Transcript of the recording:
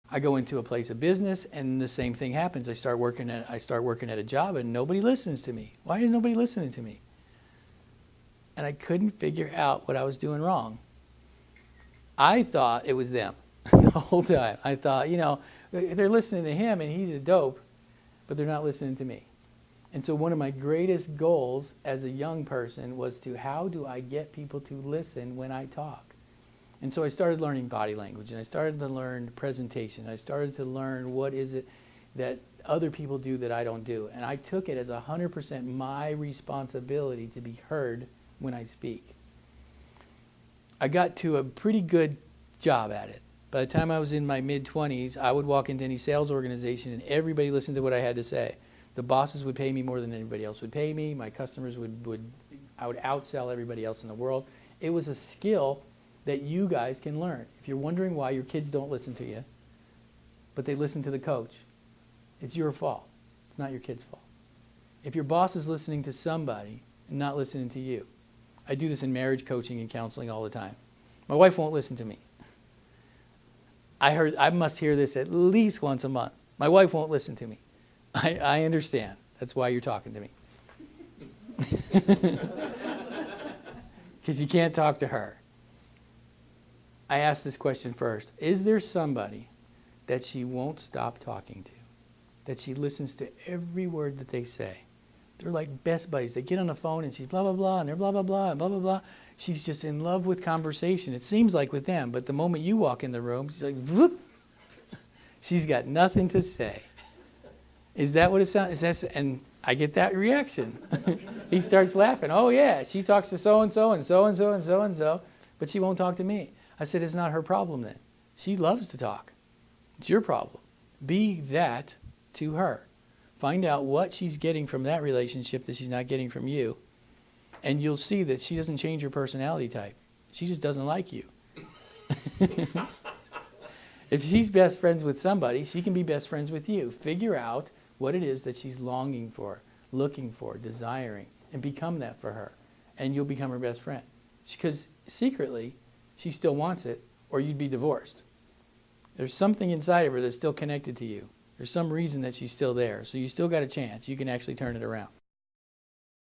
I go into a place of business and the same thing happens. I start working at a job and nobody listens to me. Why is nobody listening to me? And I couldn't figure out what I was doing wrong. I thought it was them the whole time. I thought, they're listening to him and he's a dope, but they're not listening to me. And so one of my greatest goals as a young person was how do I get people to listen when I talk? And so I started learning body language, and I started to learn presentation. I started to learn what is it that other people do that I don't do. And I took it as 100% my responsibility to be heard when I speak. I got to a pretty good job at it. By the time I was in my mid-20s, I would walk into any sales organization and everybody listened to what I had to say. The bosses would pay me more than anybody else would pay me. My customers I would outsell everybody else in the world. It was a skill that you guys can learn. If you're wondering why your kids don't listen to you, but they listen to the coach, it's your fault. It's not your kid's fault. If your boss is listening to somebody and not listening to you, I do this in marriage coaching and counseling all the time. My wife won't listen to me. I must hear this at least once a month. My wife won't listen to me. I understand. That's why you're talking to me. Because you can't talk to her. I asked this question first. Is there somebody that she won't stop talking to? That she listens to every word that they say? They're like best buddies. They get on the phone and she's blah, blah, blah, and they're blah, blah, blah, and blah, blah, blah. She's just in love with conversation. It seems like with them, but the moment you walk in the room, she's like, whoop. She's got nothing to say. Is that what it sounds? And I get that reaction. He starts laughing. Oh, yeah, she talks to so-and-so and so-and-so and so-and-so, but she won't talk to me. I said, it's not her problem then. She loves to talk. It's your problem. Be that to her. Find out what she's getting from that relationship that she's not getting from you. And you'll see that she doesn't change her personality type. She just doesn't like you. If she's best friends with somebody, she can be best friends with you. Figure out what it is that she's longing for, looking for, desiring, and become that for her. And you'll become her best friend. Because secretly, she still wants it, or you'd be divorced. There's something inside of her that's still connected to you. There's some reason that she's still there. So you still got a chance. You can actually turn it around.